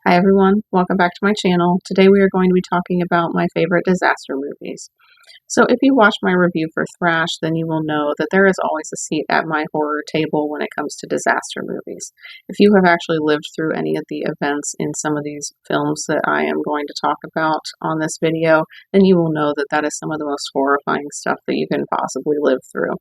Hi everyone, welcome back to my channel. Today we are going to be talking about my favorite disaster movies. So if you watched my review for Thrash, then you will know that there is always a seat at my horror table when it comes to disaster movies. If you have actually lived through any of the events in some of these films that I am going to talk about on this video, then you will know that that is some of the most horrifying stuff that you can possibly live through.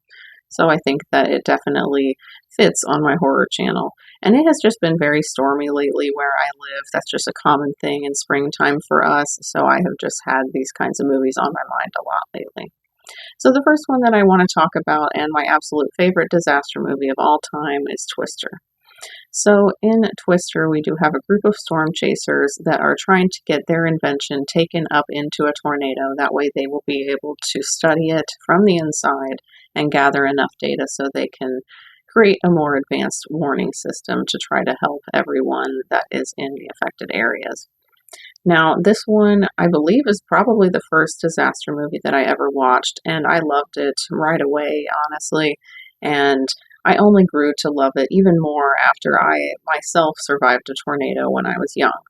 So I think that it definitely fits on my horror channel. And it has just been very stormy lately where I live. That's just a common thing in springtime for us. So I have just had these kinds of movies on my mind a lot lately. So the first one that I want to talk about, and my absolute favorite disaster movie of all time, is Twister. So in Twister, we do have a group of storm chasers that are trying to get their invention taken up into a tornado. That way they will be able to study it from the inside and gather enough data so they can create a more advanced warning system to try to help everyone that is in the affected areas. Now, this one, I believe, is probably the first disaster movie that I ever watched, and I loved it right away, honestly. And I only grew to love it even more after I myself survived a tornado when I was young.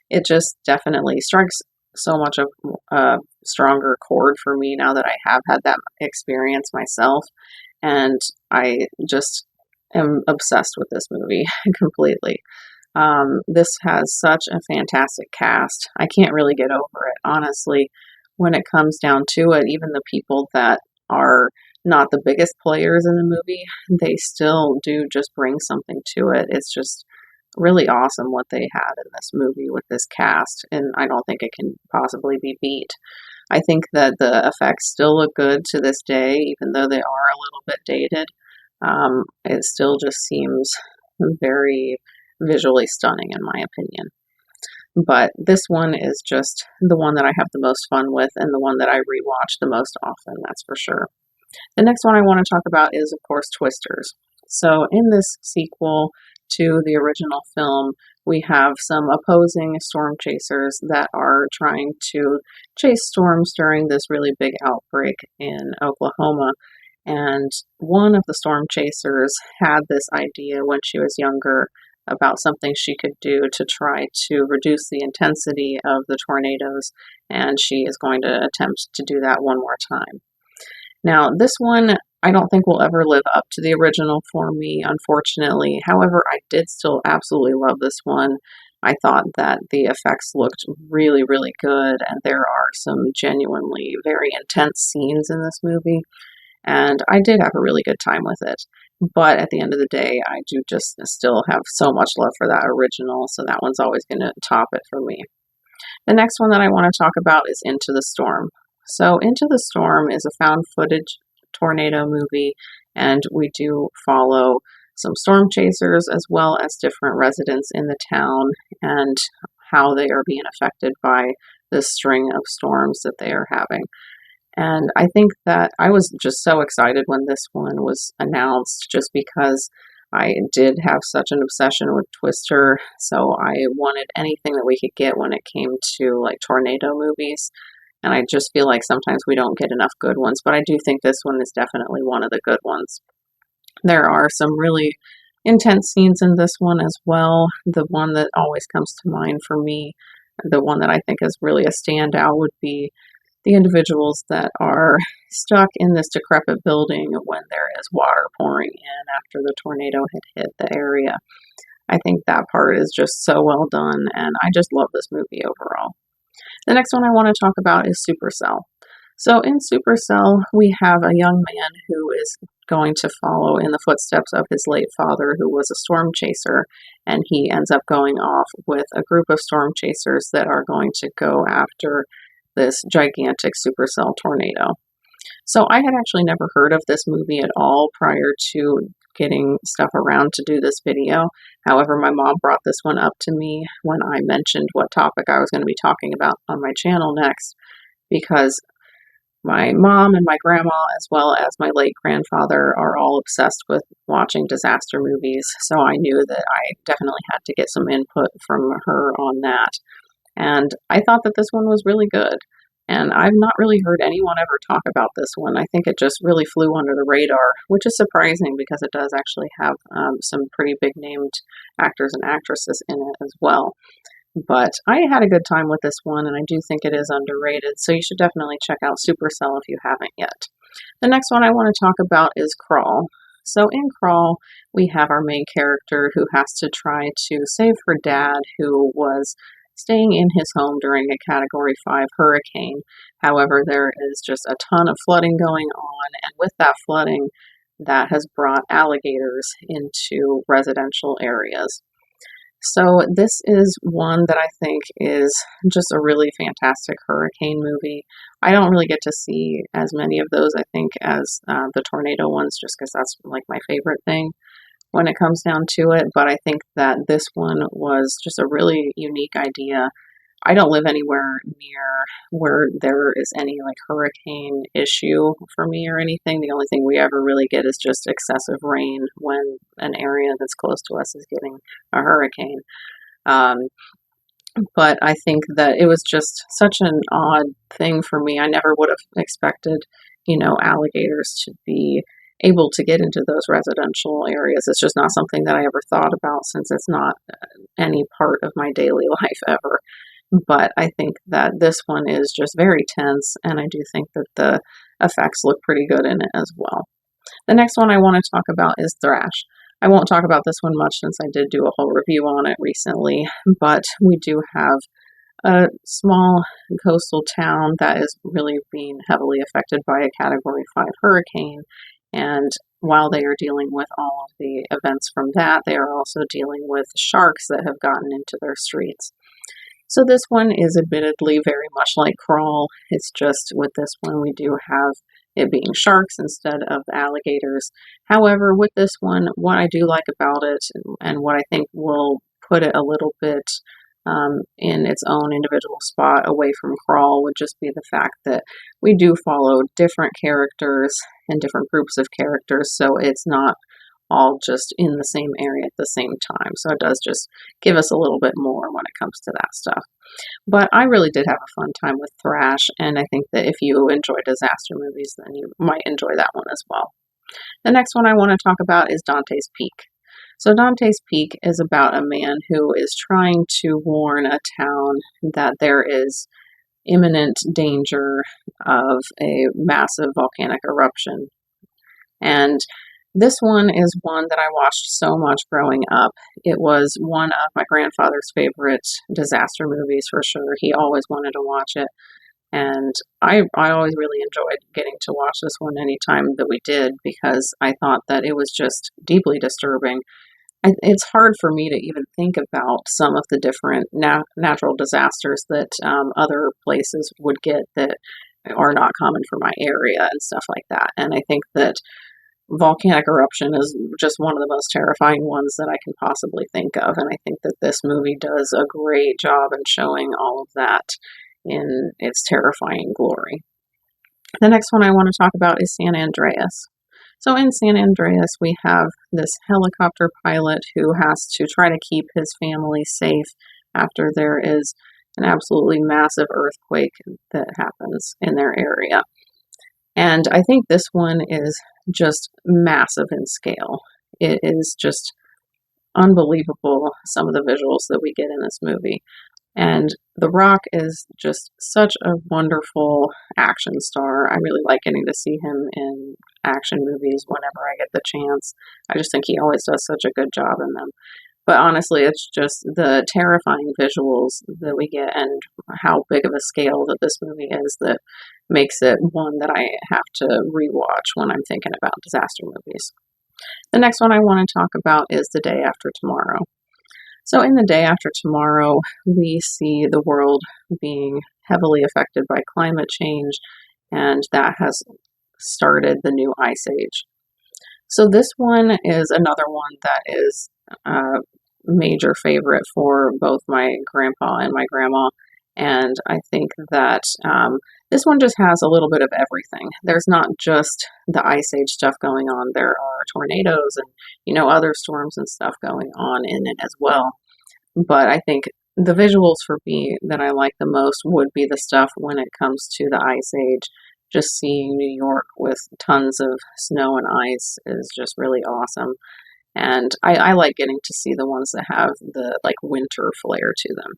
It just definitely strikes so much of a stronger chord for me now that I have had that experience myself, and I just am obsessed with this movie completely. This has such a fantastic cast. I can't really get over it, honestly. When it comes down to it, even the people that are not the biggest players in the movie, they still do just bring something to it. It's just really awesome what they had in this movie with this cast, and I don't think it can possibly be beat. I think that the effects still look good to this day, even though they are a little bit dated. It still just seems very visually stunning, in my opinion. But this one is just the one that I have the most fun with and the one that I rewatch the most often, that's for sure. The next one I want to talk about is, of course, Twisters. So, in this sequel to the original film, we have some opposing storm chasers that are trying to chase storms during this really big outbreak in Oklahoma. And one of the storm chasers had this idea when she was younger about something she could do to try to reduce the intensity of the tornadoes, and she is going to attempt to do that one more time. Now, this one I don't think will ever live up to the original for me, unfortunately. However, I did still absolutely love this one. I thought that the effects looked really, really good, and there are some genuinely very intense scenes in this movie, and I did have a really good time with it. But at the end of the day, I do just still have so much love for that original, so that one's always going to top it for me. The next one that I want to talk about is Into the Storm. So, Into the Storm is a found footage tornado movie, and we do follow some storm chasers as well as different residents in the town and how they are being affected by this string of storms that they are having. And I think that I was just so excited when this one was announced just because I did have such an obsession with Twister. So I wanted anything that we could get when it came to like tornado movies. And I just feel like sometimes we don't get enough good ones, but I do think this one is definitely one of the good ones. There are some really intense scenes in this one as well. The one that always comes to mind for me, the one that I think is really a standout, would be the individuals that are stuck in this decrepit building when there is water pouring in after the tornado had hit the area. I think that part is just so well done, and I just love this movie overall. The next one I want to talk about is Supercell. So in Supercell, we have a young man who is going to follow in the footsteps of his late father, who was a storm chaser, and he ends up going off with a group of storm chasers that are going to go after this gigantic supercell tornado. So I had actually never heard of this movie at all prior to getting stuff around to do this video. However, my mom brought this one up to me when I mentioned what topic I was going to be talking about on my channel next, because my mom and my grandma, as well as my late grandfather, are all obsessed with watching disaster movies. So I knew that I definitely had to get some input from her on that. And I thought that this one was really good. And I've not really heard anyone ever talk about this one. I think it just really flew under the radar, which is surprising because it does actually have some pretty big named actors and actresses in it as well. But I had a good time with this one, and I do think it is underrated, so you should definitely check out Supercell if you haven't yet. The next one I want to talk about is Crawl. So in Crawl, we have our main character who has to try to save her dad, who was staying in his home during a Category 5 hurricane. However, there is just a ton of flooding going on, and with that flooding, that has brought alligators into residential areas. So this is one that I think is just a really fantastic hurricane movie. I don't really get to see as many of those, I think, as the tornado ones, just because that's like my favorite thing when it comes down to it. But I think that this one was just a really unique idea. I don't live anywhere near where there is any like hurricane issue for me or anything. The only thing we ever really get is just excessive rain when an area that's close to us is getting a hurricane. Um, but I think that it was just such an odd thing for me. I never would have expected, alligators to be able to get into those residential areas. It's just not something that I ever thought about since it's not any part of my daily life ever. But I think that this one is just very tense, and I do think that the effects look pretty good in it as well. The next one I want to talk about is Thrash. I won't talk about this one much since I did do a whole review on it recently, but we do have a small coastal town that is really being heavily affected by a Category 5 hurricane. And while they are dealing with all of the events from that, they are also dealing with sharks that have gotten into their streets. So this one is admittedly very much like Crawl. It's just with this one we do have it being sharks instead of the alligators. However, with this one, what I do like about it and what I think will put it a little bit in its own individual spot away from Crawl would just be the fact that we do follow different characters and different groups of characters, so it's not all just in the same area at the same time. So it does just give us a little bit more when it comes to that stuff. But I really did have a fun time with Thrash, and I think that if you enjoy disaster movies, then you might enjoy that one as well. The next one I want to talk about is Dante's Peak. So Dante's Peak is about a man who is trying to warn a town that there is imminent danger of a massive volcanic eruption. And this one is one that I watched so much growing up. It was one of my grandfather's favorite disaster movies for sure. He always wanted to watch it. And I always really enjoyed getting to watch this one anytime that we did because I thought that it was just deeply disturbing. It's hard for me to even think about some of the different natural disasters that other places would get that are not common for my area and stuff like that. And I think that volcanic eruption is just one of the most terrifying ones that I can possibly think of. And I think that this movie does a great job in showing all of that in its terrifying glory. The next one I want to talk about is San Andreas. So in San Andreas, we have this helicopter pilot who has to try to keep his family safe after there is an absolutely massive earthquake that happens in their area. And I think this one is just massive in scale. It is just unbelievable, some of the visuals that we get in this movie. And The Rock is just such a wonderful action star. I really like getting to see him in action movies whenever I get the chance. I just think he always does such a good job in them. But honestly, it's just the terrifying visuals that we get and how big of a scale that this movie is that makes it one that I have to rewatch when I'm thinking about disaster movies. The next one I want to talk about is The Day After Tomorrow. So in The Day After Tomorrow, we see the world being heavily affected by climate change, and that has started the new ice age. So this one is another one that is a major favorite for both my grandpa and my grandma. And I think that this one just has a little bit of everything. There's not just the ice age stuff going on. There are tornadoes and, other storms and stuff going on in it as well. But I think the visuals for me that I like the most would be the stuff when it comes to the ice age. Just seeing New York with tons of snow and ice is just really awesome. And I like getting to see the ones that have the winter flair to them.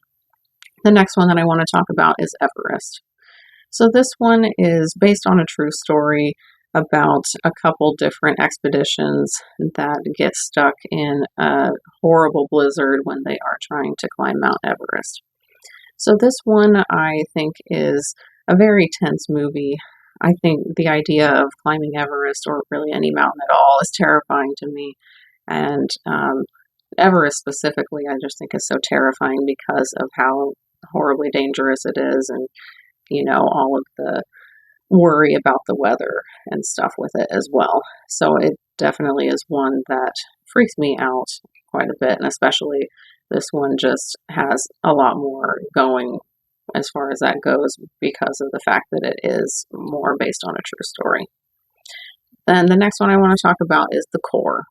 The next one that I want to talk about is Everest. So this one is based on a true story about a couple different expeditions that get stuck in a horrible blizzard when they are trying to climb Mount Everest. So this one I think is a very tense movie. I think the idea of climbing Everest or really any mountain at all is terrifying to me. And Everest specifically, I just think is so terrifying because of how horribly dangerous it is and, all of the worry about the weather and stuff with it as well. So it definitely is one that freaks me out quite a bit, and especially this one just has a lot more going as far as that goes because of the fact that it is more based on a true story. Then the next one I want to talk about is The Core.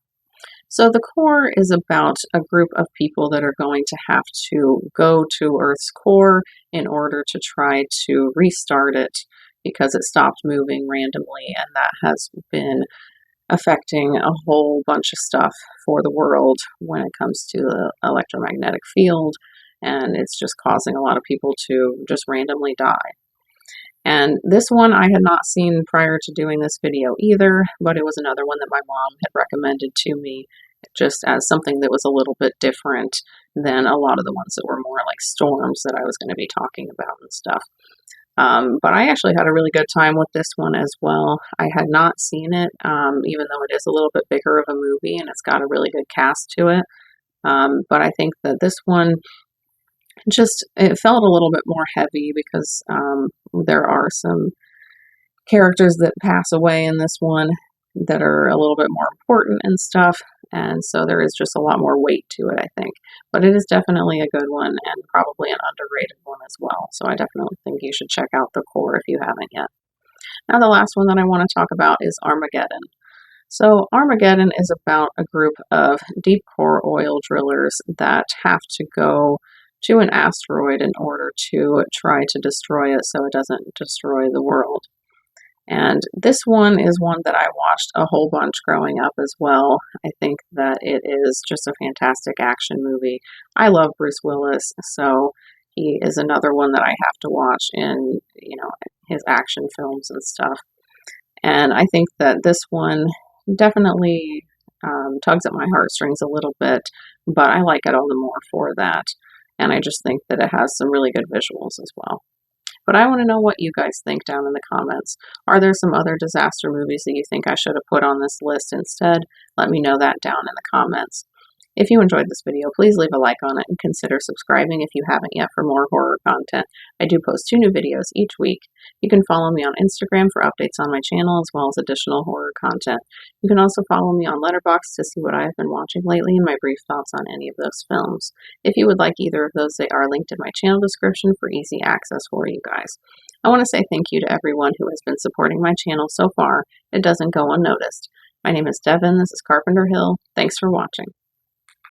So The Core is about a group of people that are going to have to go to Earth's core in order to try to restart it because it stopped moving randomly, and that has been affecting a whole bunch of stuff for the world when it comes to the electromagnetic field, and it's just causing a lot of people to just randomly die. And this one I had not seen prior to doing this video either, but it was another one that my mom had recommended to me just as something that was a little bit different than a lot of the ones that were more like storms that I was going to be talking about and stuff. But I actually had a really good time with this one as well. I had not seen it, even though it is a little bit bigger of a movie and it's got a really good cast to it. But I think that this one it felt a little bit more heavy because there are some characters that pass away in this one that are a little bit more important and stuff. And so there is just a lot more weight to it, I think. But it is definitely a good one and probably an underrated one as well. So I definitely think you should check out The Core if you haven't yet. Now the last one that I want to talk about is Armageddon. So Armageddon is about a group of deep core oil drillers that have to go to an asteroid in order to try to destroy it so it doesn't destroy the world. And this one is one that I watched a whole bunch growing up as well. I think that it is just a fantastic action movie. I love Bruce Willis, so he is another one that I have to watch in, his action films and stuff. And I think that this one definitely tugs at my heartstrings a little bit, but I like it all the more for that. And I just think that it has some really good visuals as well. But I want to know what you guys think down in the comments. Are there some other disaster movies that you think I should have put on this list instead? Let me know that down in the comments. If you enjoyed this video, please leave a like on it and consider subscribing if you haven't yet for more horror content. I do post 2 new videos each week. You can follow me on Instagram for updates on my channel as well as additional horror content. You can also follow me on Letterboxd to see what I have been watching lately and my brief thoughts on any of those films. If you would like either of those, they are linked in my channel description for easy access for you guys. I want to say thank you to everyone who has been supporting my channel so far. It doesn't go unnoticed. My name is Devin. This is Carpenter Hill. Thanks for watching.